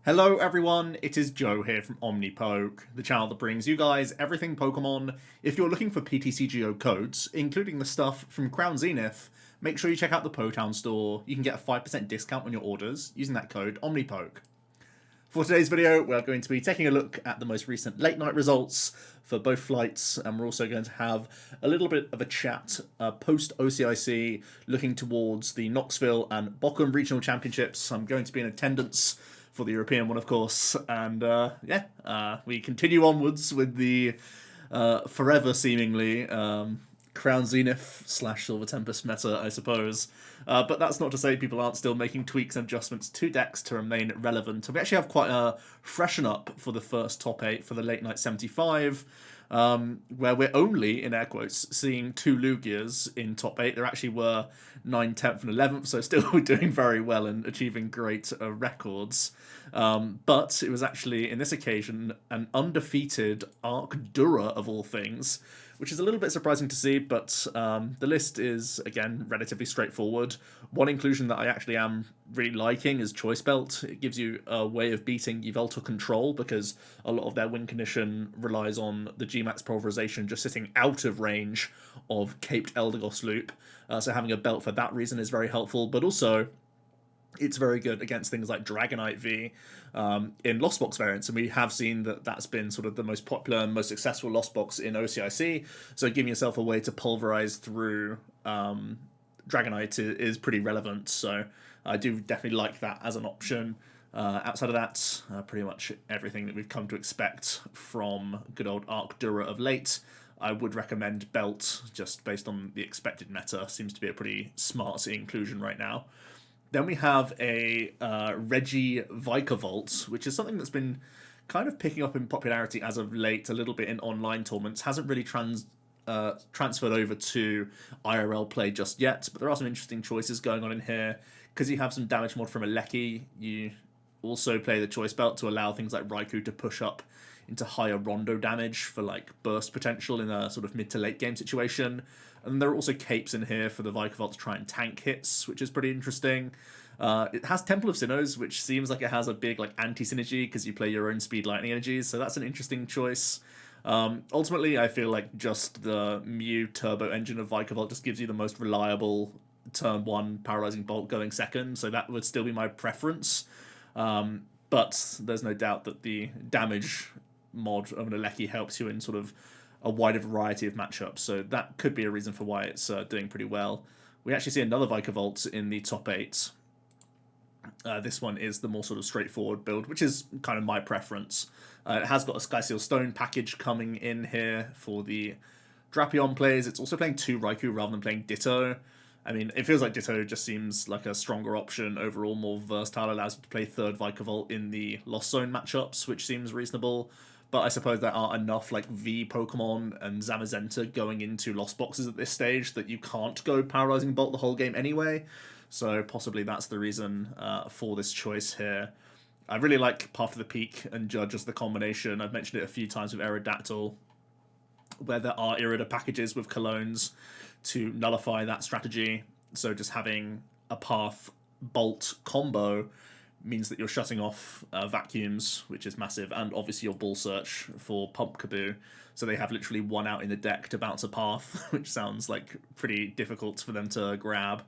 Hello everyone, it is Joe here from OmniPoke, the channel that brings you guys everything Pokemon. If you're looking for PTCGO codes, including the stuff from Crown Zenith, make sure you check out the Potown store. You can get a 5% discount on your orders using that code OmniPoke. For today's video, we're going to be taking a look at the most recent late night results for both flights, and we're also going to have a little bit of a chat post-OCIC, looking towards the Knoxville and Bochum Regional Championships. I'm going to be in attendance for the European one, of course, and we continue onwards with the forever seemingly Crown Zenith / Silver Tempest meta, I suppose. But that's not to say people aren't still making tweaks and adjustments to decks to remain relevant. We actually have quite a freshen up for the first top 8 for the late night 75, where we're only, in air quotes, seeing 2 Lugias in top 8. There actually were 9th, 10th, and 11th, so still doing very well and achieving great records. But it was actually, in this occasion, an undefeated Arcdura of all things, which is a little bit surprising to see, but the list is, again, relatively straightforward. One inclusion that I actually am really liking is Choice Belt. It gives you a way of beating Yveltal Control, because a lot of their win condition relies on the Gmax Pulverization just sitting out of range of Caped Eldegoss Loop. So having a belt for that reason is very helpful, but also it's very good against things like Dragonite V in Lost Box variants, and we have seen that that's been sort of the most popular and most successful Lost Box in OCIC, so giving yourself a way to pulverize through Dragonite is pretty relevant, so I do definitely like that as an option. Outside of that, pretty much everything that we've come to expect from good old Arcdura of late. I would recommend Belt, just based on the expected meta. Seems to be a pretty smart inclusion right now. Then we have a Reggie Vikavolt, which is something that's been kind of picking up in popularity as of late, a little bit in online tournaments. Hasn't really transferred over to IRL play just yet, but there are some interesting choices going on in here. Because you have some damage mod from a Lecky, you also play the Choice Belt to allow things like Raikou to push up into higher Rondo damage for like burst potential in a sort of mid to late game situation. And there are also capes in here for the Vikavolt to try and tank hits, which is pretty interesting. It has Temple of Sinnohs, which seems like it has a big like anti-synergy because you play your own speed lightning energies, so that's an interesting choice. Ultimately, I feel like just the Mew Turbo Engine of Vikavolt just gives you the most reliable turn 1 Paralyzing Bolt going second, so that would still be my preference. But there's no doubt that the damage mod of an Alecki helps you in sort of a wider variety of matchups, so that could be a reason for why it's doing pretty well. We actually see another Vikavolt in the top 8. This one is the more sort of straightforward build, which is kind of my preference. It has got a Skyseal Stone package coming in here for the Drapion plays. It's also playing 2 Raikou rather than playing Ditto. I mean, it feels like Ditto just seems like a stronger option overall, more versatile, allows you to play 3rd Vikavolt in the Lost Zone matchups, which seems reasonable. But I suppose there are enough like V Pokemon and Zamazenta going into Lost Boxes at this stage that you can't go Paralyzing Bolt the whole game anyway. So possibly that's the reason for this choice here. I really like Path to the Peak and Judge as the combination. I've mentioned it a few times with Aerodactyl, where there are Irida packages with Colognes to nullify that strategy. So just having a Path Bolt combo means that you're shutting off vacuums, which is massive, and obviously your Bull Search for Pumpkaboo. So they have literally 1 out in the deck to bounce a Path, which sounds like pretty difficult for them to grab.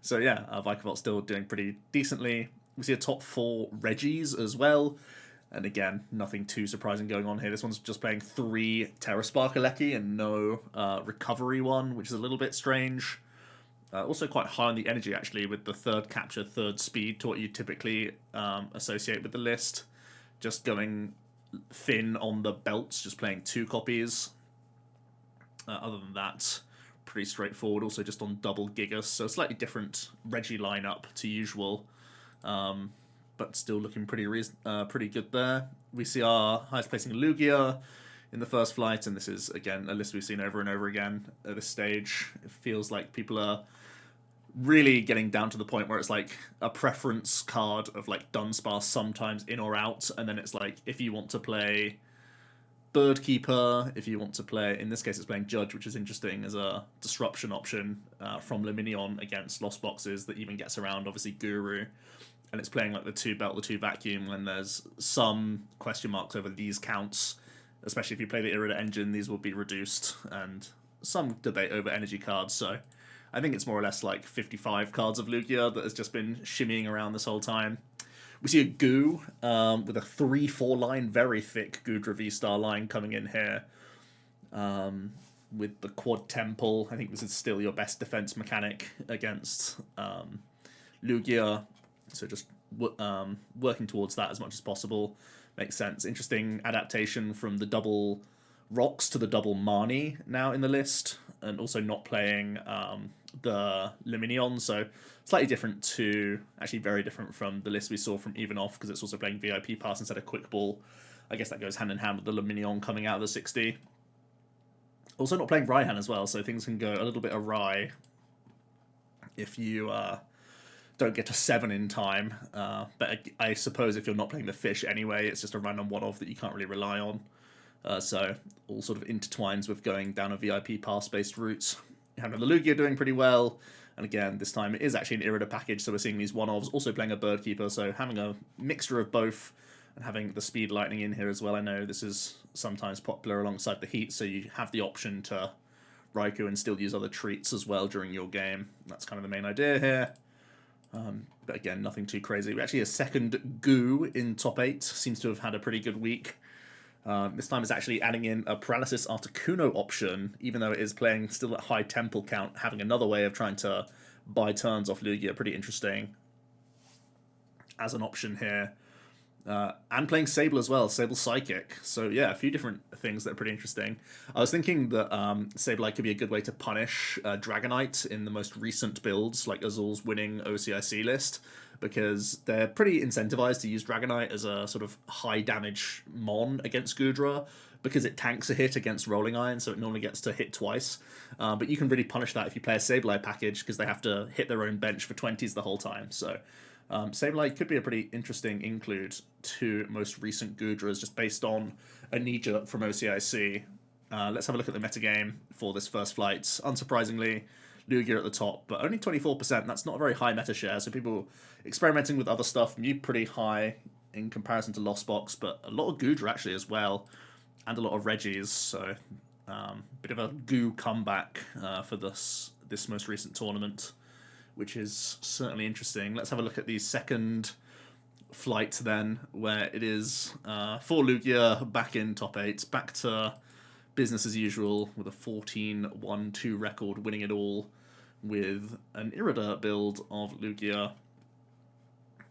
So yeah, Vikavolt still doing pretty decently. We see a top 4 Reggies as well. And again, nothing too surprising going on here. This one's just playing 3 Terraspark Alecki and no recovery one, which is a little bit strange. Also quite high on the energy, actually, with the 3rd capture, 3rd speed to what you typically associate with the list. Just going thin on the belts, just playing 2 copies. Other than that, pretty straightforward. Also just on double Gigas, so slightly different Reggie lineup to usual. But still looking pretty good there. We see our highest placing Lugia in the first flight, and this is, again, a list we've seen over and over again at this stage. It feels like people are really getting down to the point where it's like a preference card of like Dunsparce sometimes in or out, and then it's like if you want to play Birdkeeper, if you want to play, in this case it's playing Judge, which is interesting as a disruption option from Luminion against Lost Boxes that even gets around obviously Guru. and it's playing like the 2 belt, the 2 vacuum, when there's some question marks over these counts, especially if you play the Irida engine, these will be reduced, and some debate over energy cards, so I think it's more or less like 55 cards of Lugia that has just been shimmying around this whole time. We see a Goo with a 3-4 line, very thick Goodra V-Star line coming in here. With the Quad Temple, I think this is still your best defense mechanic against Lugia, so just working towards that as much as possible makes sense. Interesting adaptation from the double rocks to the double Marnie now in the list, and also not playing the Luminion, so slightly different to, actually very different from the list we saw from Evenov, because it's also playing VIP Pass instead of Quick Ball. I guess that goes hand in hand with the Luminion coming out of the 60. Also not playing Raihan as well, so things can go a little bit awry if you don't get to 7 in time. But I suppose if you're not playing the fish anyway, it's just a random one-off that you can't really rely on. So all sort of intertwines with going down a VIP pass-based route. Having the Lugia doing pretty well, and again, this time it is actually an Irida package, so we're seeing these one-offs, also playing a Bird Keeper, so having a mixture of both, and having the Speed Lightning in here as well. I know this is sometimes popular alongside the Heat, so you have the option to Raikou and still use other treats as well during your game. That's kind of the main idea here. But again, nothing too crazy. We actually have a second Goo in top 8, seems to have had a pretty good week. This time it's actually adding in a Paralysis Articuno option, even though it is playing still at high temple count, having another way of trying to buy turns off Lugia. Pretty interesting as an option here. And playing Sable as well, Sable Psychic. So yeah, a few different things that are pretty interesting. I was thinking that Sableye could be a good way to punish Dragonite in the most recent builds, like Azul's winning OCIC list, because they're pretty incentivized to use Dragonite as a sort of high damage mon against Goodra, because it tanks a hit against Rolling Iron, so it normally gets to hit twice. But you can really punish that if you play a Sableye package, because they have to hit their own bench for 20s the whole time. So Sableye could be a pretty interesting include to most recent Goodras, just based on a knee-jerk from OCIC. Let's have a look at the metagame for this first flight. Unsurprisingly, Lugia at the top, but only 24%. That's not a very high meta share, so people experimenting with other stuff. Mew pretty high in comparison to Lost Box, but a lot of Goodra actually as well, and a lot of Reggies, so bit of a Goo comeback for this most recent tournament, which is certainly interesting. Let's have a look at the second flight then, where it is for Lugia back in top 8, back to business as usual with a 14-1-2 record, winning it all with an Irida build of Lugia.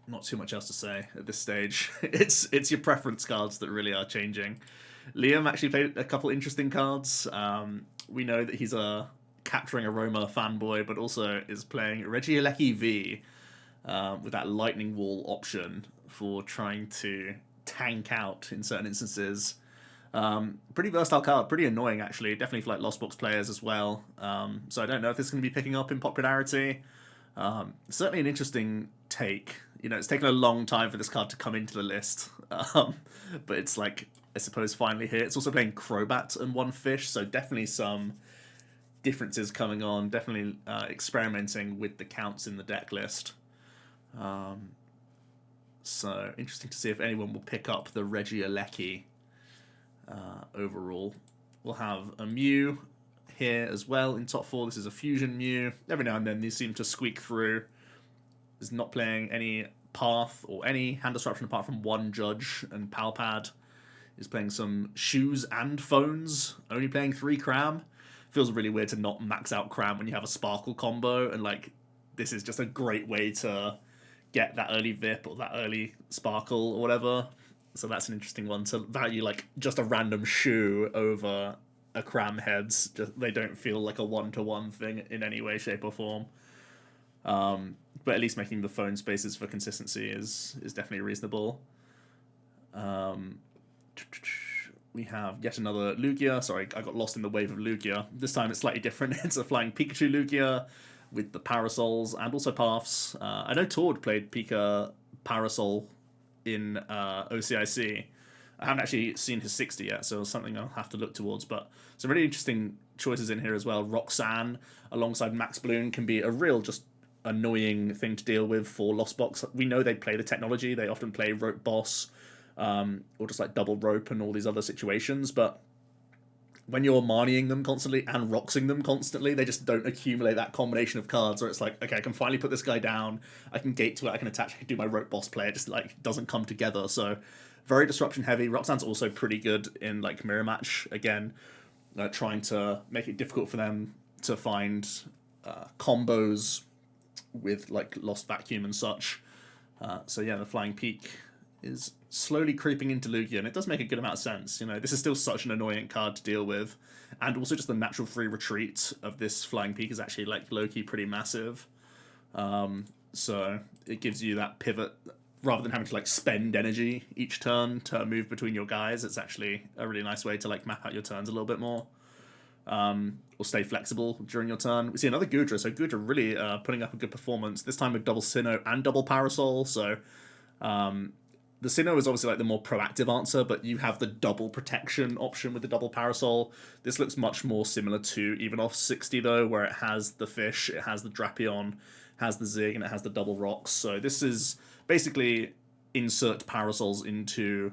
Not too much else to say at this stage. It's your preference cards that really are changing. Liam actually played a couple interesting cards. We know that he's a Capturing Aroma fanboy, but also is playing Regieleki V with that Lightning Wall option for trying to tank out in certain instances. Pretty versatile card, pretty annoying actually, definitely for like Lost Box players as well. So I don't know if this is going to be picking up in popularity. Certainly an interesting take. You know, it's taken a long time for this card to come into the list, but it's like, I suppose, finally here. It's also playing Crobat and one fish, so definitely some differences coming on, definitely experimenting with the counts in the deck list. So interesting to see if anyone will pick up the Regieleki overall. We'll have a Mew here as well in top 4. This is a fusion Mew. Every now and then these seem to squeak through. Is not playing any Path or any hand disruption apart from one Judge, and Palpad is playing some Shoes and Phones, only playing 3 Cram. Feels really weird to not max out Cram when you have a Sparkle combo, and like this is just a great way to get that early VIP or that early Sparkle or whatever. So that's an interesting one to value, like just a random Shoe over a Cram heads. Just, they don't feel like a one-to-one thing in any way, shape, or form. But at least making the phone spaces for consistency is definitely reasonable. We have yet another Lugia. Sorry, I got lost in the wave of Lugia. This time it's slightly different. It's a flying Pikachu Lugia with the Parasols and also Paths. I know Tord played Pika Parasol in OCIC. I haven't actually seen his 60 yet, so it's something I'll have to look towards. But some really interesting choices in here as well. Roxanne alongside Max Bloom can be a real just annoying thing to deal with for Lost Box. We know they play the technology. They often play Rope Boss, or just like double rope and all these other situations, but when you're moneying them constantly and roxing them constantly, they just don't accumulate that combination of cards where it's like, okay, I can finally put this guy down, I can gate to it, I can attach, I can do my Rope Boss play. It just like doesn't come together. So very disruption heavy. Roxanne's also pretty good in like mirror match again, trying to make it difficult for them to find combos with like Lost Vacuum and such. So yeah, the Flying Peak is slowly creeping into Lugia, and it does make a good amount of sense. You know, this is still such an annoying card to deal with, and also just the natural free retreat of this Flying Peak is actually like low-key pretty massive. So it gives you that pivot rather than having to like spend energy each turn to move between your guys. It's actually a really nice way to like map out your turns a little bit more. Or stay flexible during your turn. We see another Gudra, so Gudra really putting up a good performance, this time with double Sinnoh and double Parasol, so the Sinnoh is obviously like the more proactive answer, but you have the double protection option with the double Parasol. This looks much more similar to even off 60 though, where it has the fish, it has the Drapion, has the Zig, and it has the double rocks. So this is basically insert Parasols into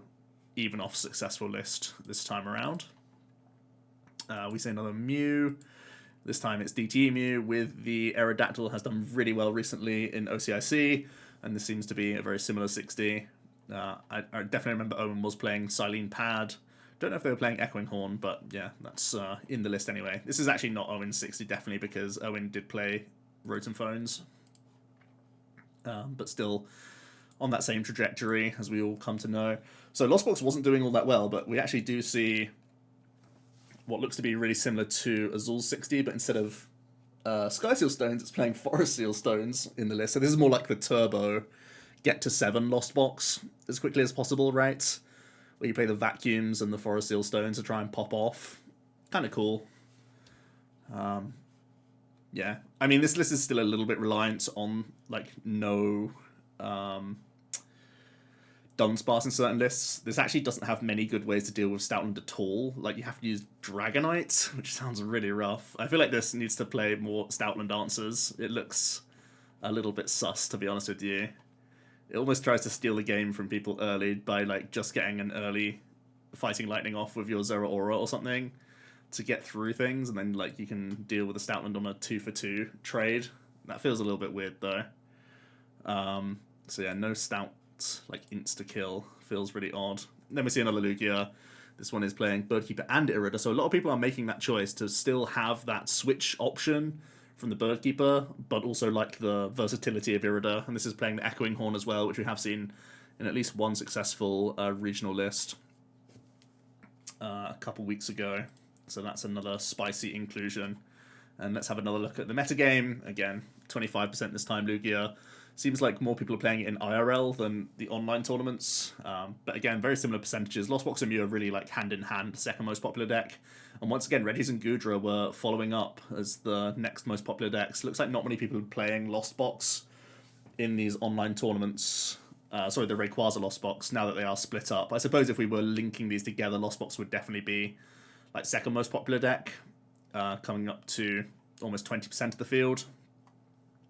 even off successful list this time around. We see another Mew. This time it's DTE Mew with the Aerodactyl, has done really well recently in OCIC, and this seems to be a very similar 60. I definitely remember Owen was playing Silene Pad. Don't know if they were playing Echoing Horn, but yeah, that's in the list anyway. This is actually not Owen's 60, definitely, because Owen did play Rotom Phones. But still on that same trajectory, as we all come to know. So Lost Box wasn't doing all that well, but we actually do see what looks to be really similar to Azul's 60, but instead of Sky Seal Stones, it's playing Forest Seal Stones in the list. So this is more like the turbo get to 7 Lost Box as quickly as possible, right? Where you play the Vacuums and the Forest Seal Stones to try and pop off. Kind of cool. Yeah. I mean, this list is still a little bit reliant on, like, no Dunsparce in certain lists. This actually doesn't have many good ways to deal with Stoutland at all. Like, you have to use Dragonite, which sounds really rough. I feel like this needs to play more Stoutland answers. It looks a little bit sus, to be honest with you. It almost tries to steal the game from people early by like just getting an early Fighting Lightning off with your Zeraora or something to get through things, and then like you can deal with the Stoutland on a 2-for-2 trade. That feels a little bit weird though. So yeah, no Stout like insta-kill feels really odd. Then we see another Lugia. This one is playing Birdkeeper and Irida, so a lot of people are making that choice to still have that switch option from the Birdkeeper, but also like the versatility of Irida, and this is playing the Echoing Horn as well, which we have seen in at least one successful regional list a couple weeks ago. So that's another spicy inclusion. And let's have another look at the metagame. Again, 25% this time Lugia. Seems like more people are playing it in IRL than the online tournaments. But again, very similar percentages. Lost Box and Mew are really like hand-in-hand, second most popular deck. And once again, Reddies and Gudra were following up as the next most popular decks. Looks like not many people are playing Lost Box in these online tournaments. Sorry, the Rayquaza Lost Box, now that they are split up. I suppose if we were linking these together, Lost Box would definitely be like second most popular deck, coming up to almost 20% of the field.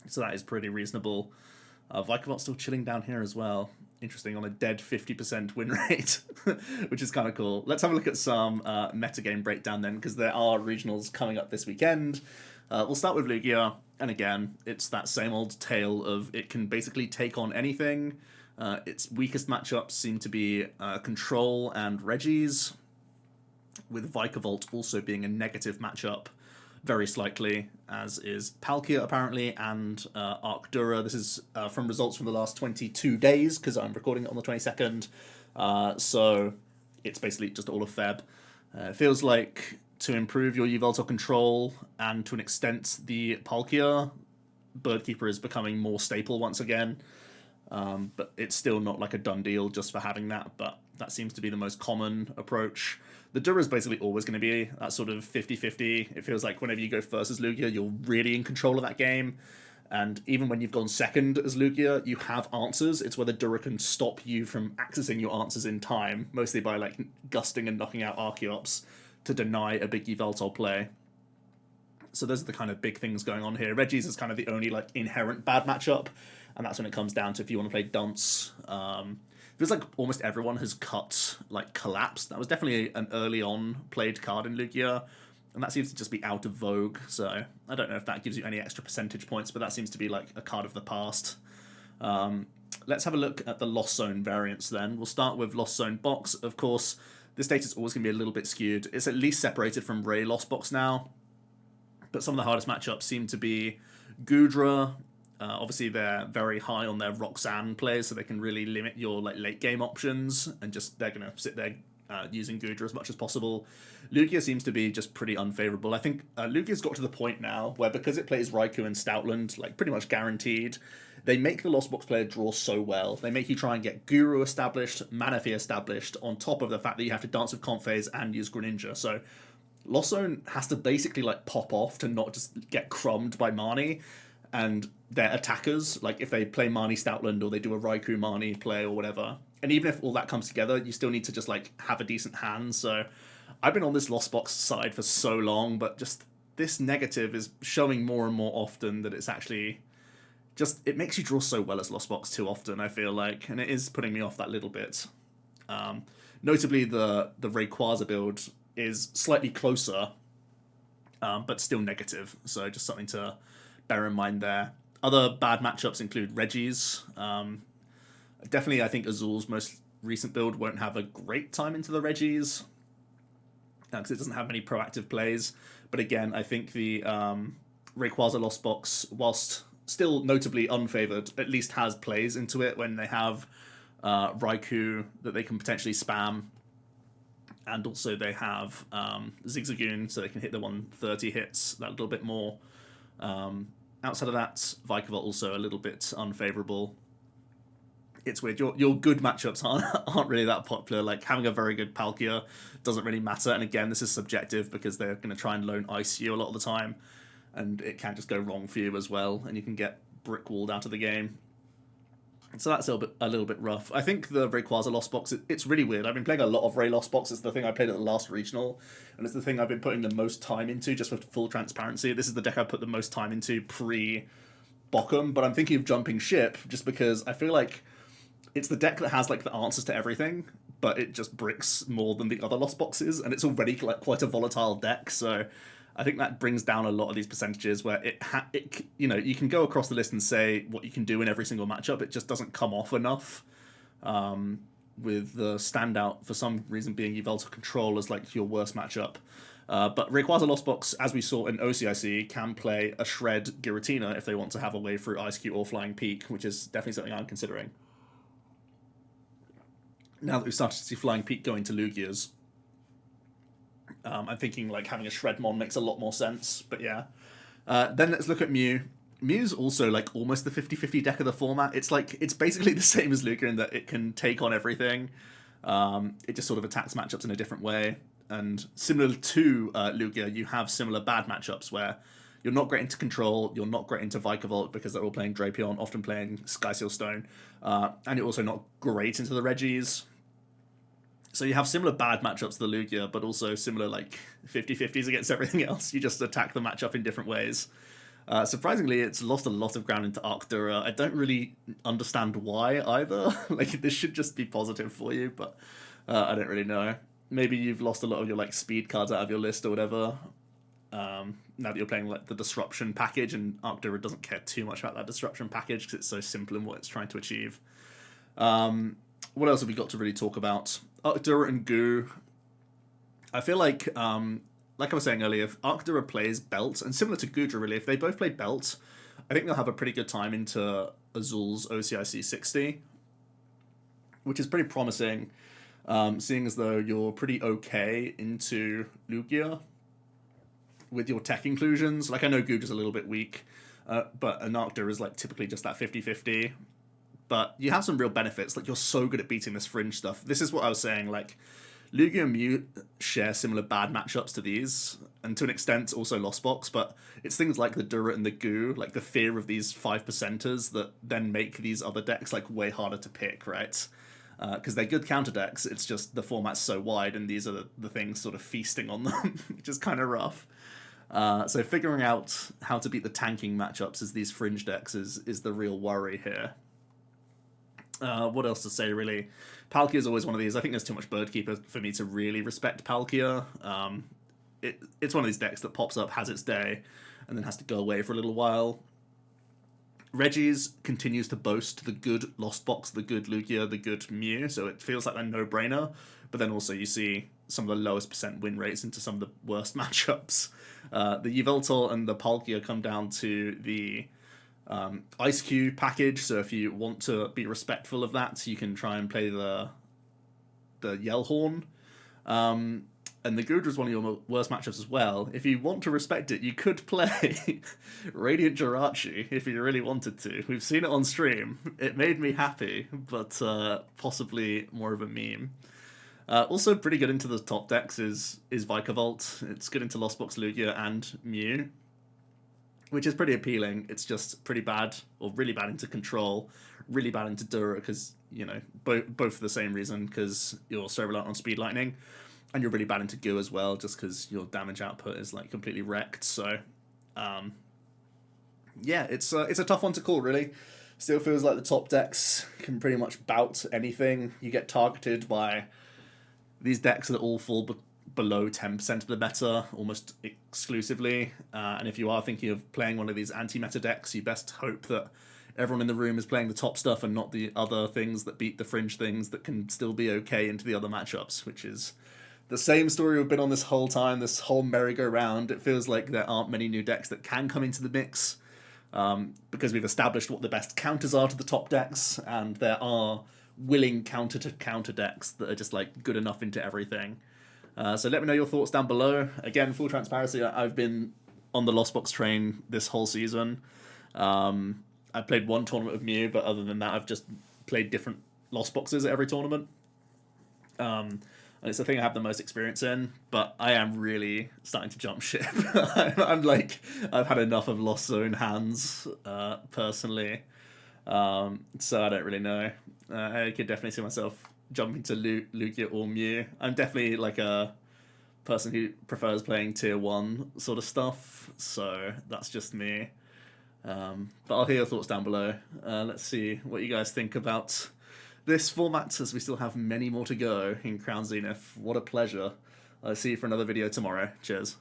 So that is pretty reasonable. Vikavolt still chilling down here as well. Interesting, on a dead 50% win rate, which is kind of cool. Let's have a look at some metagame breakdown then, because there are regionals coming up this weekend. We'll start with Lugia, and again, it's that same old tale of it can basically take on anything. Its weakest matchups seem to be Control and Regis, with Vikavolt also being a negative matchup very slightly, as is Palkia apparently, and Arcdura. This is from results from the last 22 days, because I'm recording it on the 22nd, so it's basically just all of Feb. It feels like to improve your Yveltal control, and to an extent the Palkia, Birdkeeper is becoming more staple once again, but it's still not like a done deal just for having that, but that seems to be the most common approach. The Dura is basically always going to be that sort of 50-50. It feels like whenever you go first as Lugia, you're really in control of that game. And even when you've gone second as Lugia, you have answers. It's whether Dura can stop you from accessing your answers in time, mostly by like gusting and knocking out Archeops to deny a big Yveltal play. So those are the kind of big things going on here. Reggie's is kind of the only like inherent bad matchup, and that's when it comes down to if you want to play Dunce. Feels like almost everyone has cut like Collapse. That was definitely an early on played card in Lugia, and that seems to just be out of vogue. So I don't know if that gives you any extra percentage points, but that seems to be like a card of the past. Let's have a look at the Lost Zone variants then. We'll start with Lost Zone Box. Of course, this data is always going to be a little bit skewed. It's at least separated from Ray Lost Box now, but some of the hardest matchups seem to be Gudra. Obviously, they're very high on their Roxanne plays, so they can really limit your like late game options, and just they're going to sit there using Gudra as much as possible. Lugia seems to be just pretty unfavorable. I think Lugia's got to the point now where, because it plays Raikou and Stoutland, like pretty much guaranteed, they make the Lost Box player draw so well. They make you try and get Guru established, Manaphy established, on top of the fact that you have to dance with Comp Phase and use Greninja. So Lost Zone has to basically like pop off to not just get crumbed by Marnie, and their attackers, like if they play Marnie Stoutland or they do a Raikou Marnie play or whatever, and even if all that comes together, you still need to just like have a decent hand. So I've been on this Lost Box side for so long, but just this negative is showing more and more often that it's actually just, it makes you draw so well as Lost Box too often, I feel like, and it is putting me off that little bit. Notably, the Rayquaza build is slightly closer, but still negative, so just something to bear in mind there. Other bad matchups include Reggie's. Definitely, I think Azul's most recent build won't have a great time into the Reggie's, because it doesn't have many proactive plays. But again, I think the Rayquaza Lost Box, whilst still notably unfavored, at least has plays into it when they have Raikou that they can potentially spam, and also they have Zigzagoon, so they can hit the 130 hits that little bit more. Outside of that, Vikavolt also a little bit unfavourable. It's weird. Your good matchups aren't really that popular. Like having a very good Palkia doesn't really matter. And again, this is subjective because they're going to try and lone ice you a lot of the time, and it can just go wrong for you as well, and you can get brick walled out of the game. So that's a little bit rough. I think the Rayquaza Lost Box, it's really weird. I've been playing a lot of Ray Lost Box. It's the thing I played at the last regional, and it's the thing I've been putting the most time into, just for full transparency. This is the deck I put the most time into pre-Bockham, but I'm thinking of jumping ship just because I feel like it's the deck that has like the answers to everything, but it just bricks more than the other Lost Boxes, and it's already like quite a volatile deck, so I think that brings down a lot of these percentages where it you know, you can go across the list and say what you can do in every single matchup. It just doesn't come off enough, with the standout for some reason being Yveltal Control as like your worst matchup. But Rayquaza Lost Box, as we saw in OCIC, can play a Shred Giratina if they want to have a way through Ice Cube or Flying Peak, which is definitely something I'm considering. Now that we've started to see Flying Peak going to Lugia's, I'm thinking like having a Shredmon makes a lot more sense, but yeah. Then let's look at Mew. Mew's also like almost the 50-50 deck of the format. It's like, it's basically the same as Lugia in that it can take on everything. It just sort of attacks matchups in a different way. And similar to Lugia, you have similar bad matchups where you're not great into Control, you're not great into Vikavolt because they're all playing Drapion, often playing Skyseal Stone, and you're also not great into the Reggies. So you have similar bad matchups to the Lugia, but also similar like 50-50s against everything else. You just attack the matchup in different ways. Surprisingly, it's lost a lot of ground into Arctura. I don't really understand why either. Like, this should just be positive for you, but I don't really know. Maybe you've lost a lot of your like speed cards out of your list or whatever. Now that you're playing like the Disruption package, and Arctura doesn't care too much about that Disruption package because it's so simple in what it's trying to achieve. What else have we got to really talk about? Arctura and Goo. I feel like I was saying earlier, if Arctura plays Belt, and similar to Gudra really, if they both play Belt, I think they'll have a pretty good time into Azul's OCIC 60, which is pretty promising, seeing as though you're pretty okay into Lugia with your tech inclusions. Like, I know Gudra's a little bit weak, but an Arctura is like typically just that 50-50. But you have some real benefits. Like, you're so good at beating this fringe stuff. This is what I was saying. Like, Lugia and Mew share similar bad matchups to these, and to an extent also Lost Box, but it's things like the Dura and the Goo, like the fear of these 5%ers that then make these other decks like way harder to pick, right? Because they're good counter decks, it's just the format's so wide, and these are the things sort of feasting on them, which is kind of rough. So figuring out how to beat the tanking matchups as these fringe decks is the real worry here. What else to say, really? Palkia is always one of these. I think there's too much Birdkeeper for me to really respect Palkia. It's one of these decks that pops up, has its day, and then has to go away for a little while. Reggie's continues to boast the good Lost Box, the good Lugia, the good Mew, so it feels like a no-brainer. But then also you see some of the lowest percent win rates into some of the worst matchups. The Yveltal and the Palkia come down to the Ice Cube package, so if you want to be respectful of that, you can try and play the Yellhorn. And the Gudra is one of your worst matchups as well. If you want to respect it, you could play Radiant Jirachi if you really wanted to. We've seen it on stream. It made me happy, but possibly more of a meme. Also pretty good into the top decks is Vikavolt. It's good into Lost Box Lugia and Mew, which is pretty appealing. It's just pretty bad, or really bad into Control, really bad into Dura, because, you know, both for the same reason, because you're so reliant on Speed Lightning. And you're really bad into Goo as well, just because your damage output is like completely wrecked. So, yeah, it's a tough one to call, really. Still feels like the top decks can pretty much bout anything. You get targeted by these decks that all fall below 10% of the meta almost exclusively. And if you are thinking of playing one of these anti-meta decks, you best hope that everyone in the room is playing the top stuff and not the other things that beat the fringe things that can still be okay into the other matchups, which is the same story we've been on this whole time, this whole merry-go-round. It feels like there aren't many new decks that can come into the mix, because we've established what the best counters are to the top decks, and there are willing counter-to-counter decks that are just like good enough into everything. So let me know your thoughts down below. Again, full transparency, I've been on the Lost Box train this whole season. I've played one tournament of Mew, but other than that, I've just played different Lost Boxes at every tournament. And it's the thing I have the most experience in, but I am really starting to jump ship. I'm like, I've had enough of Lost Zone hands, personally. So I don't really know. I could definitely see myself jumping to Lugia or Mew. I'm definitely like a person who prefers playing tier 1 sort of stuff, so that's just me. But I'll hear your thoughts down below. Let's see what you guys think about this format, as we still have many more to go in Crown Zenith. What a pleasure. I'll see you for another video tomorrow. Cheers.